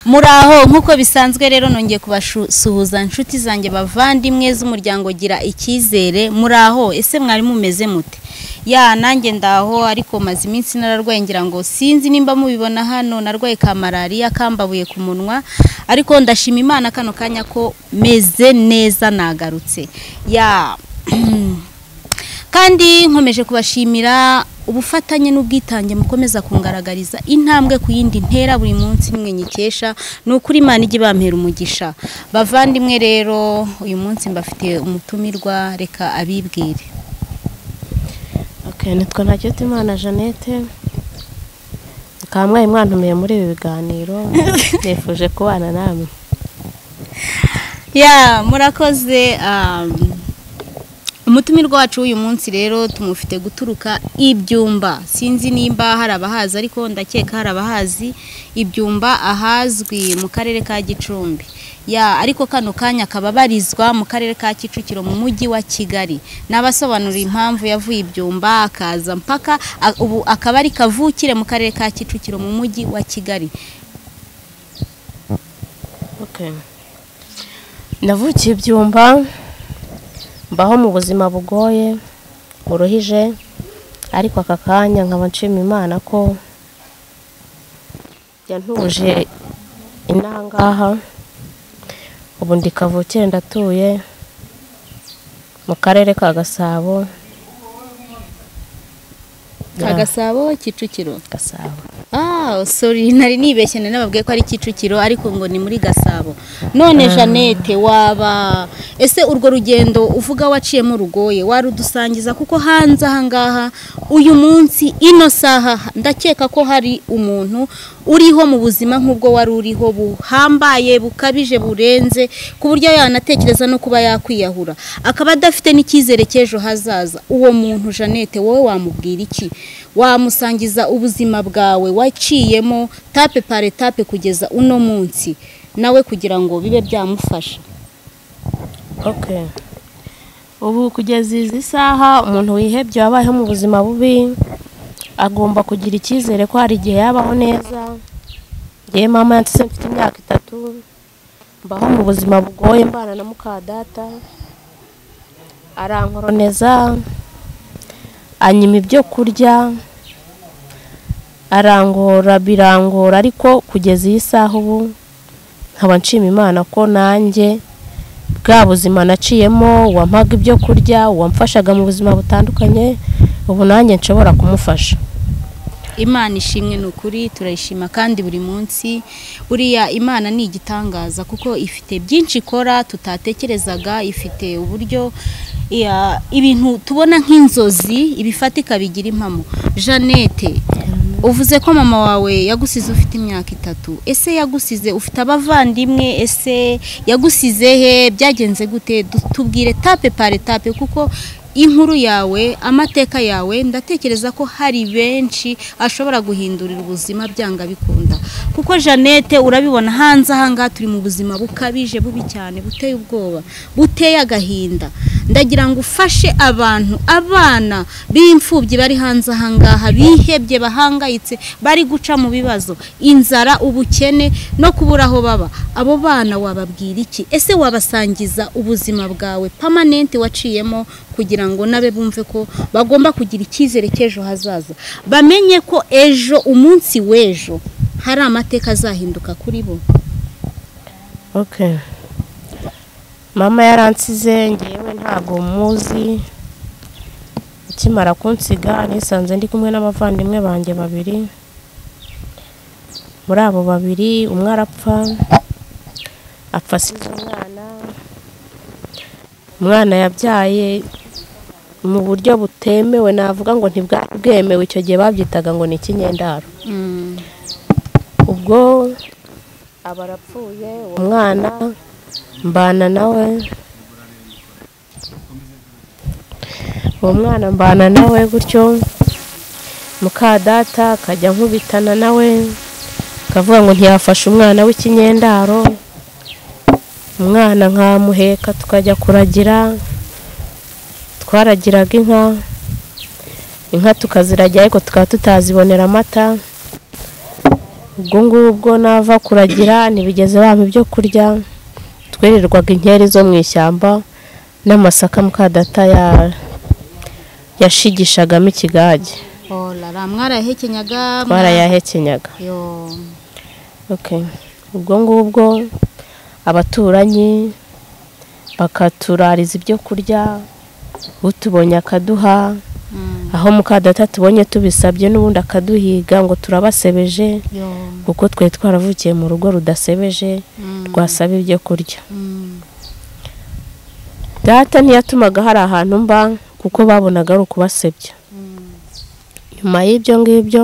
Muraho nkuko bisanzwe rero nongeye kubasuhuza inshuti zanjye bavandimwe z'umuryango gira icyizere. Muraho ese mwari mumeze mute? Ya nanjye ndaho ariko maze iminsi nararwaye ngira ngo sinzi nimba mubibona hano narwaye ka malaria kambabuye ku munwa ariko ndashima Imana kano kanya ko meze neza nagarutse. Ya kandi nkomeje kubashimira ubufatanye n'ubwitange mukomeza kungaragariza intambwe ku yindi ntera buri munsi nimwe nyikesha n'ukuri Imana igi bampera umugisha. Bavandimwe rero uyu munsi mbafite umutumirwa reka abibwire. Okay, nitwa Ntakirutimana Jeannette. Kamwe mwantumiye muri ibi biganiro nifuje kubana namwe. Ya murakoze. Umutumirwa wacu uyu munsi rero tumufite guturuka Ibyumba. Sinzi nimba hari abahazi ariko ndakeka hari abahazi. Ibyumba ahazwi mu karere ka Gicumbi. Ya ariko kano kanya kababarizwa mu karere ka Kicukiro mu mujyi wa Kigali. Nabasobanura impamvu yavuye Ibyumba akaza mpaka ubu akaba ari kavukire mu karere ka Kicukiro mu mujyi wa Kigali. Okay. Navukiye Ibyumba. Mbaho mu buzima bugoye buruhije ariko aka kanya nkaba nshima Imana ko yantuje inangaha. Ubu ndi kavukire ndatuye mu karere ka Gasabo. Gasabo Kicukiro. Gasabo. Sorry nari nibeshye nababwiye ko ari Kicukiro ariko ngo ni muri Gasabo. None Jeannette waba ese urwo rugendo uvuga waciyemo rugoye warudusangiza kuko hanze ahangaha uyu munsi ino saha ndakeka ko hari umuntu uriho mu buzima nk'ubwo wari uriho buhambaye bukabije burenze ku buryo yanatekereza no kuba yakwiyahura akaba adafite n'icyizere cy'ejo hazaza. Uwo muntu Jeannette wowe wamubwira iki? Wamusangiza ubuzima bwawe waciyemo tape pare tape kugeza uno munsi nawe kugira ngo bibe byamufasha. Okay. Ubu kugeza izi saha umuntu wihebye wabayeho mu buzima bubi agomba kugira icyizere ko hari igihe yabaho neza. Ngiye mama yantse mfite imyaka 3 mbaho mu buzima bugoye mbana na muka data arankoroneza anyima ibyo kurya arangora birangora ariko kugeza iyi saha ubu nkaba nshima Imana ko nanjye bwa buzima naciyemo wampaga ibyo kurya wamfashaga mu buzima butandukanye ubu nanjye nshobora kumufasha. Imana ishimwe n'ukuri turayishima kandi buri munsi buriya Imana ni igitangaza kuko ifite byinshi ikora tutatekerezaga. Ifite uburyo ibintu tubona nk'inzozi ibifatika bigira impamo. Jeannette uvuze ko mama wawe yagusize ufite imyaka 3. Ese yagusize ufite abavandimwe? Ese yagusize he? Byagenze gute? Tubwire tape pare tape kuko inkuru yawe amateka yawe ndatekereza ko hari benshi ashobora guhindurira ubuzima byanga bikunda kuko Jeannette urabibona hanze ahanga turi mu buzima bukabije bubi cyane buteye ubwoba buteye agahinda. Ndagira ngo ufashe abantu abana b'imfubyi bari hanze ahangaha bihebye bahangayitse bari guca mu bibazo inzara ubukene no kuburaho baba. Abo bana wababwira iki? Ese wabasangiza ubuzima bwawe permanent waciyemo kugira ngo nabe bumve ko bagomba kugira icyizere cy'ejo hazaza bamenye ko ejo umunsi w'ejo hari amateka azahinduka kuri bo. Okay. Mama yaransize ngiyewe ntago muzi ukimara kunsiga nisanze ndi kumwe n'abavandimwe banjye 2. Muri abo 2 umwe arapfa asize umwana yabyaye mu buryo butemewe navuga ngo ntibwemewe. Icyo gihe babyitaga ngo ni ikinyendaro. Ubwo abarapfuye umwana mbana nawe mbana nawe gutyo muka data akajya nkubitana nawe akavuga ngo ntiyafashe umwana w'ikinyendaro. Umwana nkamuheka tukajya kuragira twaragiraga inka tukazirajya ariko tukaba tutazibonera amata ubwo ngubwo nava kuragira ntibigeze bampa ibyo kurya, twererwaga inkeri zo mu ishyamba n'amasaka mukadata yashigishagamo ikigage. mwarayahekenyaga? Twarayahekenyaga. Ubwo ngubwo abaturanyi bakaturariza ibyo kurya, utubonye akaduha, aho mukadata tubonye tubisabye n'ubundi akaduhiga ngo turabasebeje, kuko twe twaravukiye mu rugo rudasebeje rwasaba ibyo kurya. Data ntiyatumaga hari ahantu mba kuko babonaga ari ukubasebya. Nyuma y'ibyo ngibyo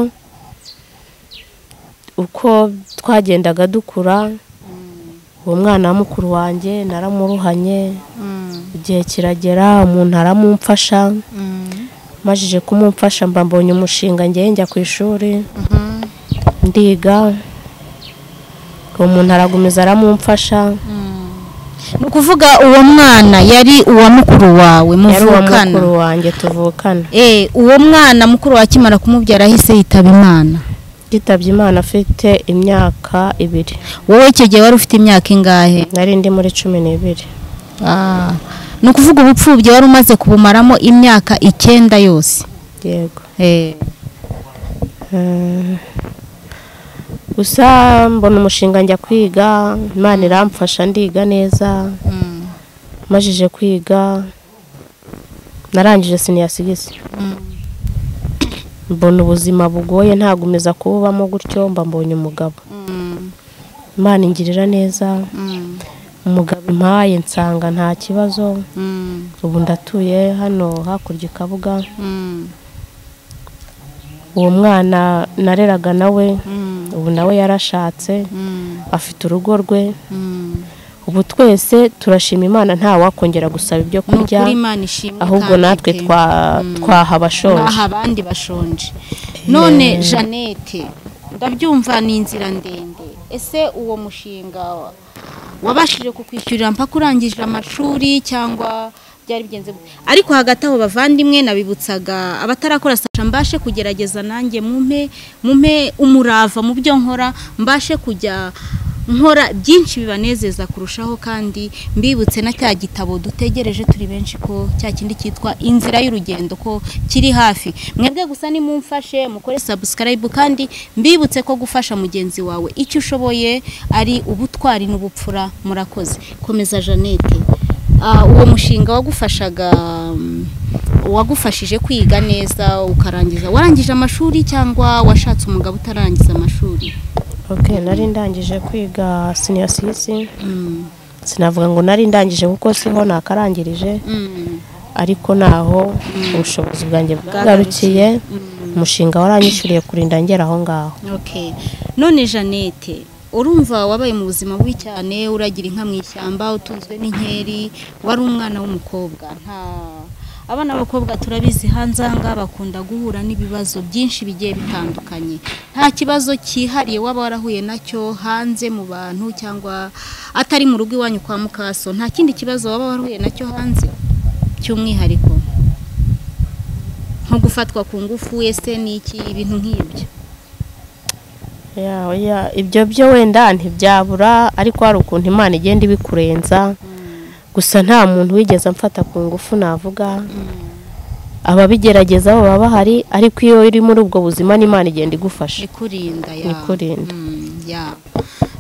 uko twagendaga dukura, uwo mwana wa mukuru wanjye naramuruhanye, igihe kiragera umuntu aramumfasha, majije kumumfasha mba mbonye umushinga ngiye njya ku ishuri ndiga, uwo muntu aragumiza aramumfasha. Ni ukuvuga uwo mwana yari uwa mukuru wawe muvukana? Yari uwa mukuru wanjye tuvukana. Uwo mwana mukuru wakimara kumubyara ahise yitaba Imana? Yitabye Imana afite imyaka 2. Wowe icyo gihe wari ufite imyaka ingahe? Nari ndi muri 12. Ni ukuvuga ubupfubyi wari umaze kubumaramo imyaka 9 yose? Yego. Gusa mbona umushinga njya kwiga, Imana iramfasha ndiga neza. Majije kwiga narangije siniyasigize. Mbona ubuzima bugoye ntagumeza kubamo gutyo, mba mbonye umugabo. Imana ingirira neza, umugabo impaye nsanga nta kibazo. Ubu ndatuye hano hakurya Kabuga. Uwo mwana nareraga nawe, ubu nawe yarashatse, afite urugo rwe. Ubu twese turashima Imana, nta wakongera gusaba ibyo kurya, ahubwo natwe twaha abashonje. Abandi bashonje. None Jeannette, ndabyumva ni inzira ndende. Ese uwo mushinga wabashije kukwishyurira mpaka urangije amashuri cyangwa byari bigenze? Ariko hagati aho bavandimwe nabibutsaga abatarakora sasha mbashe kugerageza nanjye mumpe umurava mu byo nkora, mbashe kujya nkora byinshi bibanezeza kurushaho, kandi mbibutse na cya gitabo dutegereje turi benshi ko cya kindi cyitwa Inzira y'Urugendo ko kiri hafi. Mwebwe gusa ni mumfashe mukore subscribe, kandi mbibutse ko gufasha mugenzi wawe icyo ushoboye ari ubutwari n'ubupfura. Murakoze. Komeza Jeannette. Uwo mushinga wagufashije kwiga neza ukarangiza, warangije amashuri cyangwa washatse umugabo utarangiza amashuri? Nari ndangije kwiga senior 6. Sinavuga ngo nari ndangije kuko siho nakarangirije, ariko naho ubushobozi bwanjye bwagarukiye, umushinga waranyishyuriye kurinda ngera aho ngaho. None Jeannette, urumva wabaye mu buzima bubi cyane, uragira inka mu ishyamba, utunzwe n'inkeri, wari umwana w'umukobwa. Abana b'abakobwa turabizi hanze aha bakunda guhura n'ibibazo byinshi bigiye bitandukanye. Nta kibazo cyihariye waba warahuye nacyo hanze mu bantu cyangwa atari mu rugo iwanyu kwa mukaso? Nta kindi kibazo waba warahuye nacyo hanze cy'umwihariko, nko gufatwa ku ngufu ese n'iki, ibintu nk'ibyo? Ibyo byo wenda ntibyabura, ariko hari ukuntu Imana igenda ibikurenza. Gusa nta muntu wigeze amfata ku ngufu navuga. Ababigerageza baba bahari, ariko iyo uri muri ubwo buzima n'Imana igenda igufasha ikurinda.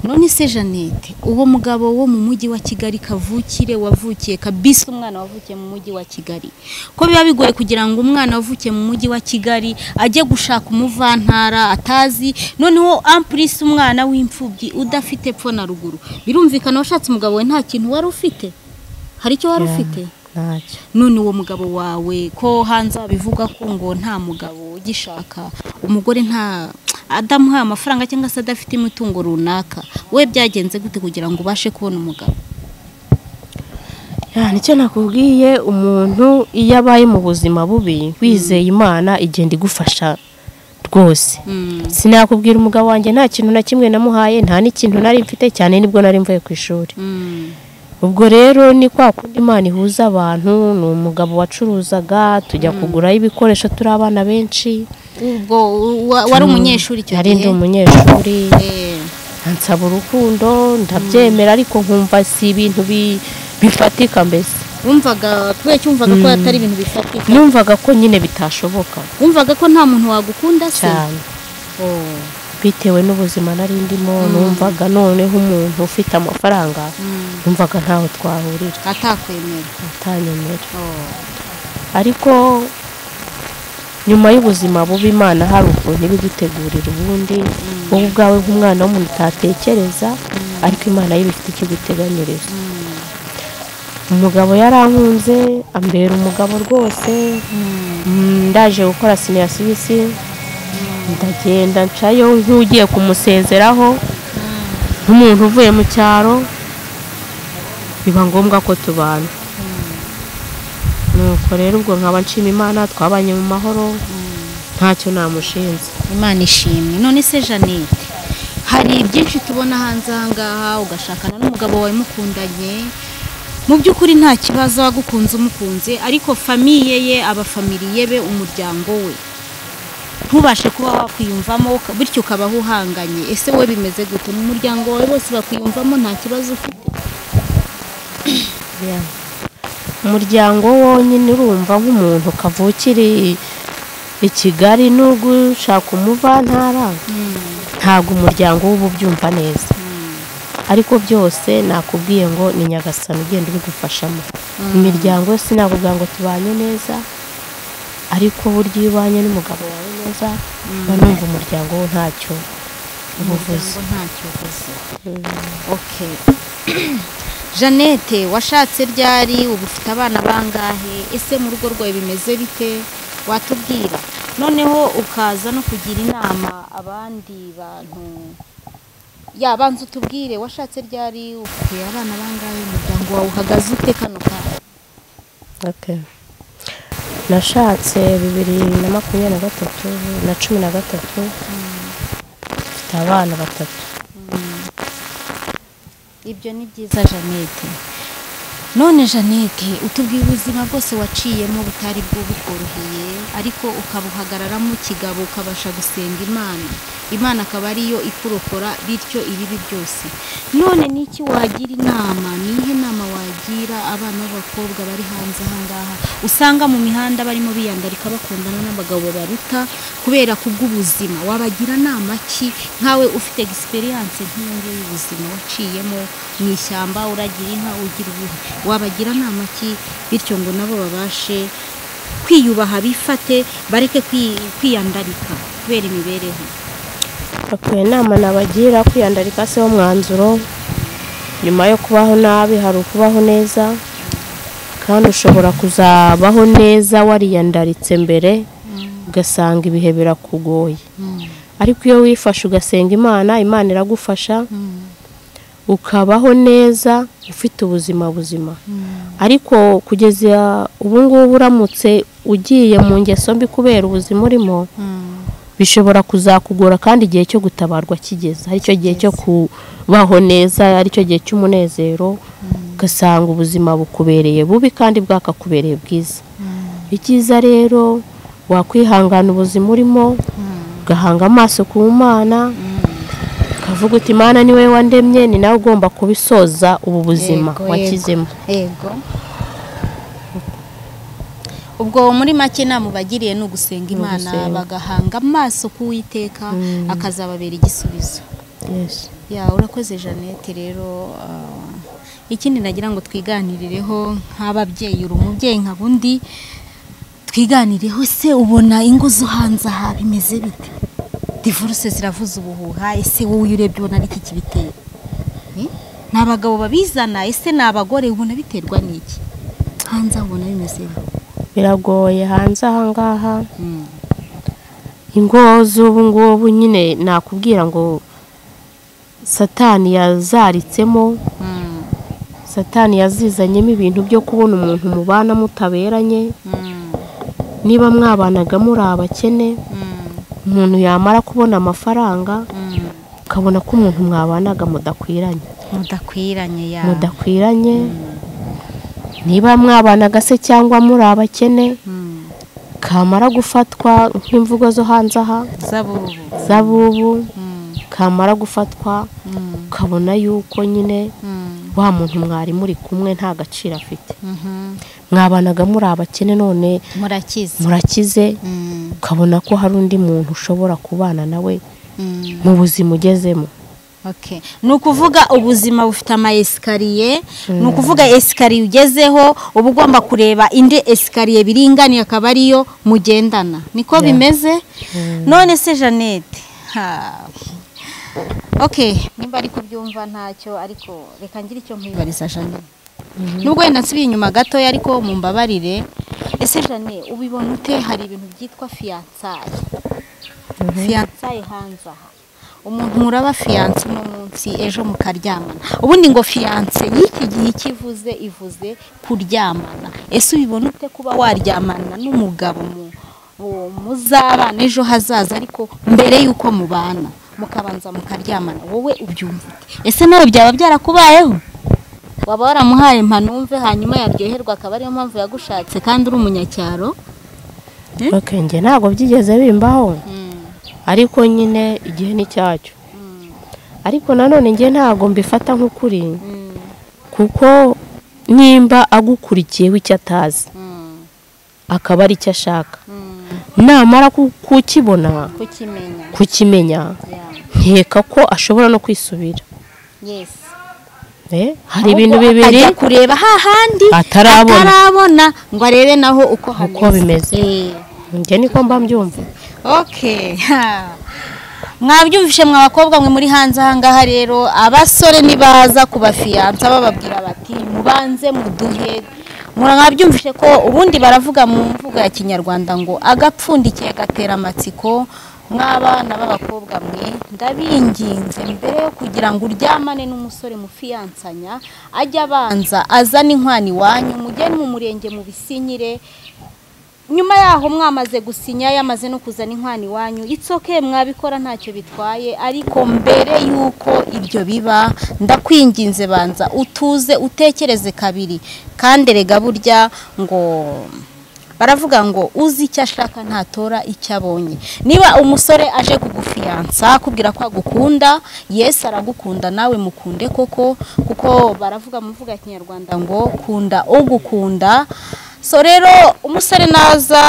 None se Jeannette, uwo mugabo wo mu mujyi wa Kigali kavukire, wavukiye kabisa, umwana wavukiye mu mujyi wa Kigali, ko biba bigoye kugira ngo umwana wavukiye mu mujyi wa Kigali ajye gushaka umuvantara atazi, noneho ampulisi umwana w'imfubyi udafite epfo na ruguru. Birumvikana washatse umugabo we nta kintu wari ufite? Hari icyo wari ufite? Ntacyo. None uwo mugabo wawe ko hanze bivuga ko ngo nta mugabo ugishaka umugore adamuhaye amafaranga cyangwa se adafite imitungo runaka, we byagenze gute kugira ngo ubashe kubona umugabo? Nicyo nakubwiye, umuntu iyo abaye mu buzima bubi wizeye Imana igenda igufasha rwose. Sinakubwira umugabo wanjye nta kintu na kimwe namuhaye, nta n'ikintu nari mfite, cyane nibwo nari mvuye ku ishuri. Ubwo rero ni kwa kundi Imana ihuza abantu. Ni umugabo wacuruzaga, tujya kuguraho ibikoresho turi abana benshi, ubwo wari umunyeshuri icyo gihe? Nari ndi umunyeshuri, ansaba urukundo ndabyemera, ariko nkumva si ibintu bifatika. Mbese wumvaga ko atari ibintu bifatika? numvaga ko nyine bitashoboka. wumvaga ko nta muntu wagukunda se? cyane bitewe n'ubuzima nari ndimo. numvaga noneho umuntu ufite amafaranga numvaga ntaho twahurira, atanyemera. ariko nyuma y'ubuzima bubi Imana hari ukuntu ibigutegurira ubundi wowe ubwawe nk'umwana w'umuntu utatekereza, ariko Imana yo ifite icyo iguteganyiriza. umugabo yarankunze ambera umugabo rwose. ndaje gukora senior service, ndagenda ncayo nk'ugiye kumusezeraho nk'umuntu uvuye mu cyaro, biba ngombwa ko tubana. nuko rero ubwo nkaba nshima Imana, twabanye mu mahoro, ntacyo namushinze. Imana ishimwe. none se Jeannette, hari byinshi tubona hanze ahangaha, ugashakana n'umugabo wawe mukundanye, mu by'ukuri nta kibazo, wagukunze umukunze, ariko famiye ye, abafamiliye be, umuryango we ntubashe kuba wakwiyumvamo, bityo ukabaho uhanganye. ese we bimeze gute? mu muryango wawe bose bakwiyumvamo, nta kibazo ufite? umuryango wonyine urumva nk'umuntu kavukiri i Kigali n'ubwo ushaka umuvantara, ntabwo umuryango w'ubu byumva neza. ariko byose nakubwiye ngo ni Nyagasani ugenda ubigufashamo. imiryango sinakubwira ngo tubanye neza, ariko burya iyo ubanye n'umugabo wawe neza numva umuryango wo ntacyo ubuvuzi. Okay. Jeannette, washatse ryari? ubu ufite abana bangahe? ese mu rugo rwawe bimeze bite? watubwira. noneho ukaza no kugira inama abandi bantu. banza utubwire, washatse ryari? ufite abana bangahe? umuryango wawe uhagaze ute kano kanya? Okay. nashatse 2023 na 13, mfite abana 3. ibyo ni byiza Jeannette. none Jeannette, utubwiye ubuzima bwose waciyemo butari bwo bukoroheye, ariko ukabuhagararamo kigabo, ukabasha gusenga Imana akaba ariyo ikurokora, bityo ibibi byose. none niki wagira inama? nihe nama wagira abana b'abakobwa bari hanze ahangaha usanga mu mihanda barimo biyandarika bakundana n'abagabo baruta kubera kubw'ubuzima? wabagira nama ki, nkawe ufite experience nk'iyo ngiyo y'ubuzima waciyemo mu ishyamba, uragira inka, ugira ubuhe? wabagira nama ki, bityo ngo nabo babashe kwiyubaha, bifate, bareke kwiyandarika kubera imibereho? inama nabagira, kwiyandarika se wo mwanzuro. nyuma yo kubaho nabi hari ukubaho neza, kandi ushobora kuzabaho neza wariyandaritse mbere ugasanga ibihe birakugoye. ariko iyo wifashe ugasenga Imana iragufasha, ukabaho neza ufite ubuzima buzima. ariko kugeza ubu ngubu uramutse ugiye mu ngeso mbi kubera ubuzima urimo, bishobora kuzakugora, kandi igihe cyo gutabarwa kigeze, aricyo gihe cyo kubaho neza, aricyo gihe cy'umunezero, ugasanga ubuzima bukubereye bubi kandi bwakakubereye bwiza. icyiza rero wakwihangana ubuzima urimo, ugahanga amaso ku Mana, ukavuga uti Imana ni wowe wandemye, ni nawe ugomba kubisoza ubu buzima wakizemo. Yego. ubwo muri make namubagiriye no gusenga Imana, bagahanga amaso ku Uwiteka, akazababera igisubizo. Yes. urakoze Jeannette. rero ikindi nagira ngo twiganirireho nk'ababyeyi, uri umubyeyi nka bundi, twiganireho se ubona ingo zo hanze aha bimeze bite? divorce ziravuza ubuhuha, ese wowe urebye ubona ari iki kibiteye? ni abagabo babizana, ese ni abagore? ubona biterwa n'iki hanze? ubona bimeze bite? biragoye hanze ahangaha. ingo z'ubu ngubu nyine nakubwira ngo Satani yazaritsemo, Satani yazizanyemo ibintu byo kubona umuntu mubana mutaberanye. niba mwabanaga muri abakene, umuntu yamara kubona amafaranga ukabona ko umuntu mwabanaga mudakwiranye. niba mwabanaga se cyangwa muri abakene, kamara gufatwa nk'imvugo zo hanze aha zabubu kamara gufatwa ukabona yuko nyine wa muntu mwari muri kumwe nta gaciro afite, mwabanaga muri abakene none murakize, ukabona ko hari undi muntu ushobora kubana nawe mu buzima ugezemo. Okay. Ni ukuvuga ubuzima bufite ama esikariye, ni ukuvuga esikariye ugezeho uba ugomba kureba indi esikariye biringaniye akaba ariyo mugendana, niko bimeze. None se Jeannette, okay, nimba ari kubyumva ntacyo, ariko reka ngire icyo nkwibariza Jeannette. Nubwo wenda nsubiye inyuma gato ariko mumbabarire, ese Jeannette ubibona ute hari ibintu byitwa fiançailles? Fiançailles hanze aha, umuntu muraba fiance no munsi ejo mukaryamana, ubundi ngo fiance y'iki gihe ivuze kuryamana. Ese ubibona ute kuba waryamana n'umugabo muzabana ejo hazaza, ariko mbere yuko mubana mukabanza mukaryamana, wowe ubyumva ute? Ese nawe byaba byarakubayeho? Waba waramuhaye impanumve hanyuma yaryoherwa akaba ariyo mpamvu yagushatse kandi uri umunyacyaro? Okay, nge ntabwo byigeze bimbaho, ariko nyine igihe ni cyacyo. Ariko nanone nge ntabwo mbifata nk'ukuri, kuko nimba agukurikiye w'icyo atazi akaba ari icyo ashaka, namara kukimenya nkeka ko ashobora no kwisubira. Hari ibintu bibiri ajya kureba hahandi atarabona ngo arebe naho uko bimeze. Nge niko mba mbyumva. Okay. Mwabyumvishe mwabakobwa mwe muri hanze ahangaha rero, abasore nibaza kubafiyanza bababwira bati mubanze muduhe. Mwabyumvishe ko ubundi baravuga mu mvugo ya Kinyarwanda ngo agapfundikiye gatera amatsiko. Mwabana b'abakobwa mwe ndabinginze mbere yo kugira ngo uryamane n'umusore mufiyansanya, ajya abanza azana inkwani wanyu mugeni mu murenge mu bisinyire. Nyuma yaho mwamaze gusinya yamaze no kuzana inkwani wanyu, itsoke mwabikora ntacyo bitwaye, ariko mbere yuko ibyo biba ndakwinginze banza utuze utekereze kabiri. Kandi rega burya ngo baravuga ngo uzi icyo ashaka ntatora icyo abonye. Niba umusore aje kugufiyansa akubwira ko agukunda, yes aragukunda, nawe mukunde koko, kuko baravuga mu mvuga ya Kinyarwanda ngo kunda ugukunda. So rero umusore naza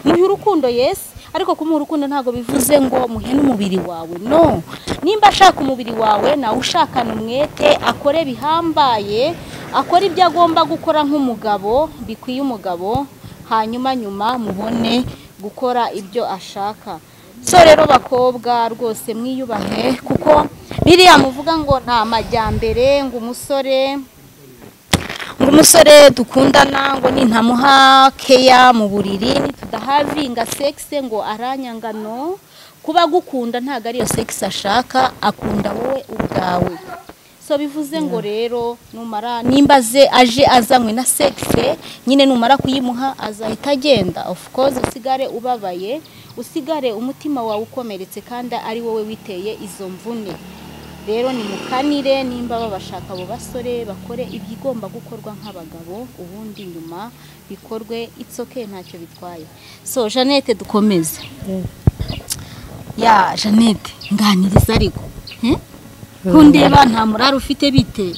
muhe urukundo, yes, ariko kumuha urukundo ntago bivuze ngo muhe n'umubiri wawe, no. Nimba ashaka umubiri wawe nawe ushakana umwete, akore bihambaye, akora ibyo agomba gukora nk'umugabo bikwiye umugabo, hanyuma mubone gukora ibyo ashaka. So rero bakobwa rwose mwiyubahe, kuko biriya muvuga ngo nta majyambere, ngo umusore dukundana ngo nintamuha keya mu buriri, tudahavinga sex ngo aranyangano. Kuba gukunda ntago ariyo sex ashaka, akunda wowe ubwawe. So bivuze ngo rero numara nimba aje azanywe na sex, nyine numara kuyimuha azahita agenda. Of course usigare ubabaye, usigare umutima wawe ukomeretse kandi ari wowe witeye izo mvune. Rero ni mukanire nimba babashaka abo basore bakore ibyigomba gukorwa nk'abagabo, ubundi nyuma bikorwe itsoke ntacyo bitwaye. So Jeannette dukomeze. Ya Jeannette nganiriza ariko kundeba nta muraro ufite bite?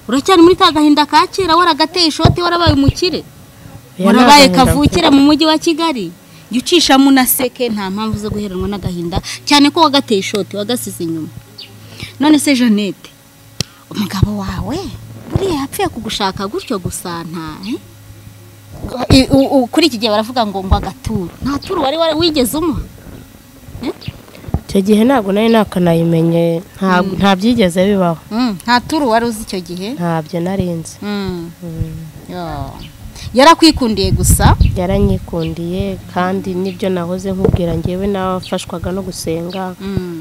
Uracyari muri tagahinda ka kera waragateye ishoti warabaye umukire? Warabaye kavukire mu mujyi wa Kigali? Yucisha munaseke nta mpamvu zo guheranwa n'agahinda, cyane ko wagateye ishoti wagasize inyuma. None se Jeannette umugabo wawe buriya yapfuye kugushaka gutyo gusa kuri iki gihe baravuga ngo agaturu, nta turu wari wigeze umuha? Icyo gihe ntabwo nari nakanayimenye, nta byigeze bibaho. Nta turu wari uzi icyo gihe? Ntabyo narinzi. Yarakwikundiye gusa? Yaranyikundiye, kandi nibyo nahoze nkubwira ngewe nafashwaga no gusenga.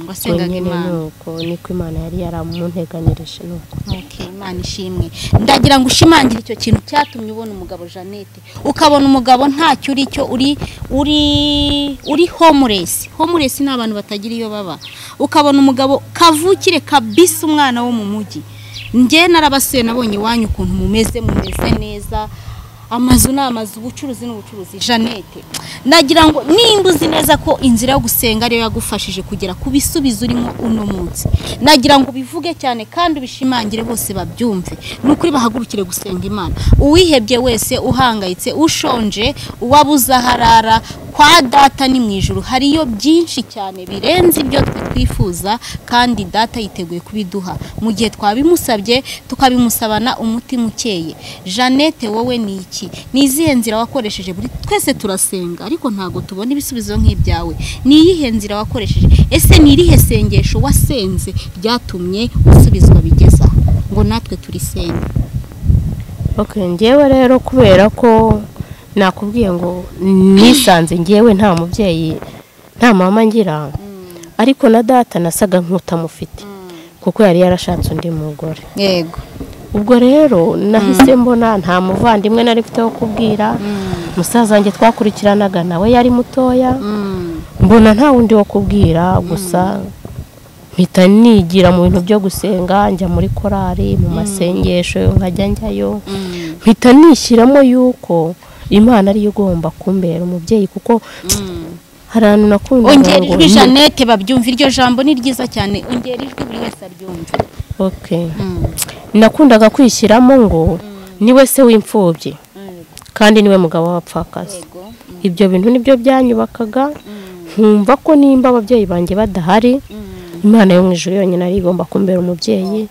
Wasengaga Imana? Nuko niko Imana yari yaramunteganirije nuko. Okay, Imana ishimwe. Ndagira ngo ushimangire icyo kintu cyatumye ubona umugabo Jeannette, ukabona umugabo ntacyo uri cyo, uri homeless. Homeless ni abantu batagira iyo baba. Ukabona umugabo kavukire kabisa, umwana wo mu mujyi. Nge narabasuye nabonye wanyu ukuntu mumeze neza. amazu n'amazu, ubucuruzi n'ubucuruzi. Jeannette, nagira ngo nimba uzi neza ko inzira yo gusenga ariyo yagufashije kugera ku bisubizo urimo uno munsi, nagira ngo bivuge cyane kandi ubishimangire bose babyumve. Nukuri bahagurukire gusenga Imana. Uwihebye wese, uhangayitse, ushonje, uwabuze aharara, kwa data ni mu ijuru hariyo byinshi cyane birenze ibyo twifuza, kandi data yiteguye kubiduha mu gihe twabimusabye tukabimusabana umutima ukeye. Jeannette, wowe ni iki? Ni izihe nzira wakoresheje? Buri twese turasenga ariko ntago tubona ibisubizo nk'ibyawe. Ni iyihe nzira wakoresheje? Ese ni irihe sengesho wasenze ryatumye usubizwa bigeza ngo natwe turisenga? Ngewe rero kubera ko nakubwiye ngo nisanze ngewe nta mubyeyi nta mama ngira, ariko na data nasaga nk'utamufite kuko yari yarashatse undi mugore. Yego. Ubwo rero nahise mbona nta muvandimwe nari mfite wo kubwira. Musaza wanjye twakurikiranaga nawe yari mutoya, mbona nta wundi wo kubwira, gusa mpita nigira mu bintu byo gusenga, njya muri korari, mu masengesho nkajya njyayo, mpita nishyiramo yuko Imana ariyo ugomba kumbera umubyeyi, kuko hari ahantu nakunda ongera ijwi Jeannette babyumva. Iryo jambo ni ryiza cyane, ongera ijwi buri wese aryumve. Nakundaga kwishyiramo ngo niwe se w'imfubyi kandi niwe mugabo w'abapfakazi. Ibyo bintu nibyo byanyubakaga, nkumva ko nimba ababyeyi banjye badahari, Imana yo mu ijuru yonyine ari igomba kumbera umubyeyi,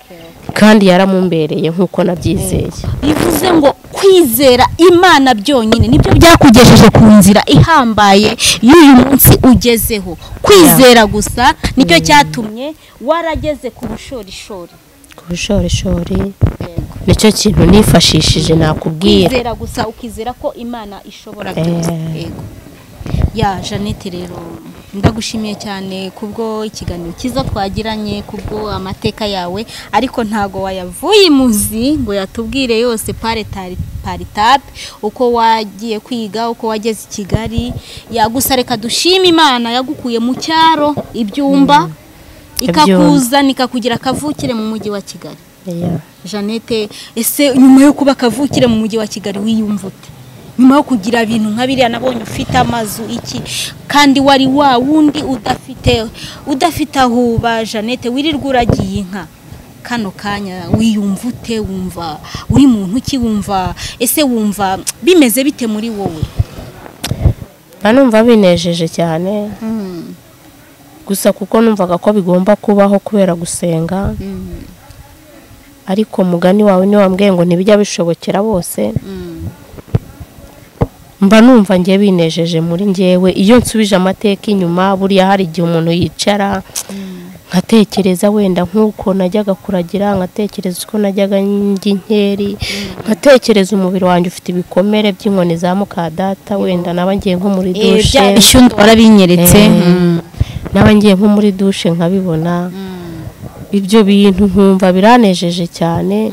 kandi yaramumbereye nk'uko nabyizeye. Bivuze ngo kwizera Imana byonyine nibyo byakugejeje ku nzira ihambaye y'uyu munsi ugezeho. Kwizera gusa nicyo cyatumye warageze ku bushorishori. Ku bushorishori nicyo kintu nifashishije nakubwira. Kwizera gusa, ukizera ko Imana ishobora byose. Yego. Ya Jeannette, rero ndagushimiye cyane kubwo ikiganiro cyiza twagiranye, kubwo amateka yawe, ariko ntago wayavuye imuzi ngo yatubwire yose paritape uko wagiye kwiga, uko wageze i Kigali. Yagusa reka dushime Imana yagukuye mu cyaro Ibyumba ikakuzana ikakugira kavukire mu mujyi wa Kigali. Jeannette, ese nyuma yo kuba kavukire mu mujyi wa Kigali wiyumva ute? Nyuma yo kugira ibintu nka biriya nabonye ufite amazu iki, kandi wari wa wundi udafite aho uba. Jeannette, wirirwa uragiye inka, kano kanya wiyumva ute? Wumva uri muntu ki? Ese wumva bimeze bite muri wowe? Numva binejeje cyane, gusa kuko numvaga ko bigomba kubaho kubera gusenga, ariko mugani wawe ni wambwiye ngo ntibijya bishobokera bose. Mba numva ngiye binejeje muri ngewe iyo nsubije amateka inyuma. Buriya hari igihe umuntu yicara nkatekereza wenda nk'uko najyaga kuragira, nkatekereza uko najyaga njya inkeri, nkatekereza umubiri wanjye ufite ibikomere by'inkoni za muka data, wenda naba ngiye nko muri dushe, ishyundo warabinyeretse, naba ngiye nko muri dushe nkabibona. Ibyo bintu nkumva biranejeje cyane,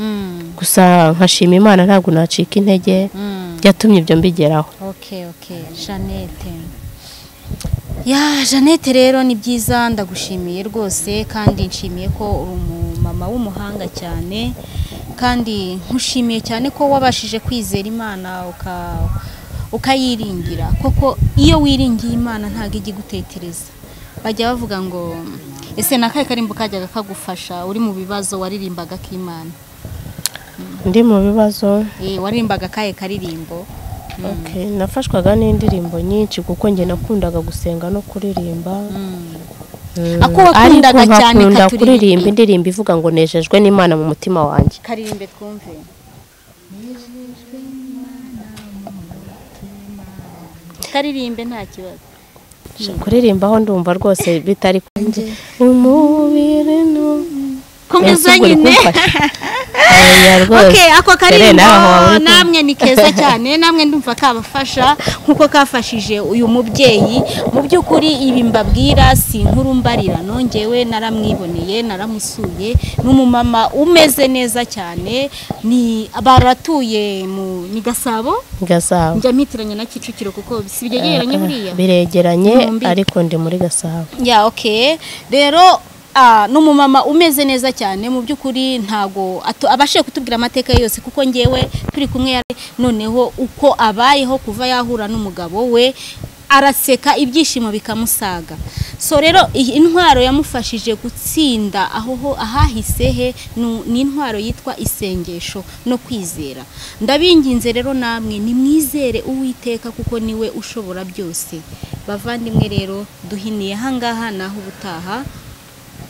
gusa nkashima Imana ntabwo nacika intege, byatumye ibyo mbigeraho. Jeannette. Ya Jeannette, rero ni byiza, ndagushimiye rwose, kandi nshimiye ko uri umumama w'umuhanga cyane, kandi nkushimiye cyane ko wabashije kwizera Imana ukayiringira. Koko iyo wiringiye Imana ntago ijya igutetereza. Bajya bavuga ngo ese nakaye karimbo kajyaga kagufasha uri mu bibazo waririmbaga k'Imana? Ndi mu bibazo waririmbaga kaye karirimbo? Nafashwaga n'indirimbo nyinshi kuko njye nakundaga gusenga no kuririmba. Ako wakundaga cyane kuririmba indirimbo ivuga ngo nejejwe n'Imana mu mutima wanjye. Karirimbe twumve. Karirimbe nta kibazo. Kuririmba aho ndumva rwose bitari kunjye umubiri no komeza nyine. Ako karimbo namwe ni keza cyane, namwe ndumva kabafasha nkuko kafashije uyu mubyeyi. Mu by'ukuri ibi mbabwira si inkuru mbarira, nongewe naramwiboneye, naramusuye. N'umumama umeze neza cyane, ni baratuye ni Gasabo. Njya mitiranye na Kicukiro kuko byegeranye buriya. Biregeranye ariko ndi muri Gasabo. Rero n'umumama umeze neza cyane mu by'ukuri ntago abashe kutubwira amateka yose kuko ngewe turi kumwe noneho uko abayeho kuva yahura n'umugabo we araseka ibyishimo bikamusaga. So rero intwaro yamufashije gutsinda ahahise he ni intwaro yitwa isengesho no kwizera. Ndabinginze rero namwe nimwizere Uwiteka kuko niwe ushobora byose. Bavandimwe rero duhiniye hangaha naho ubutaha.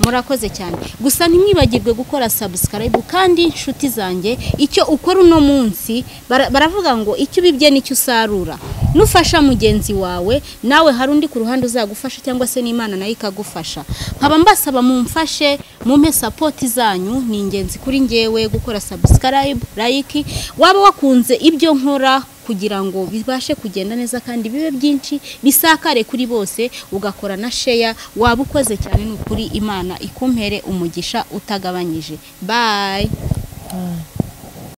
Murakoze cyane. Gusa ntimwibagirwe gukora subscribe kandi inshuti zanjye icyo ukora uno munsi baravuga ngo icyo ubibye nicyo usarura. Nufasha mugenzi wawe nawe hari undi ku ruhande uzagufasha cyangwa se n'Imana nayo ikagufasha. Nkaba mbasaba mumfashe mumpe support zanyu ni ingenzi kuri ngewe gukora subscribe, like, waba wakunze ibyo nkora kugira ngo bibashe kugenda neza kandi bibe byinshi bisakare kuri bose ugakora na share waba ukoze cyane n'ukuri Imana ikumpere umugisha utagabanyije. Bye.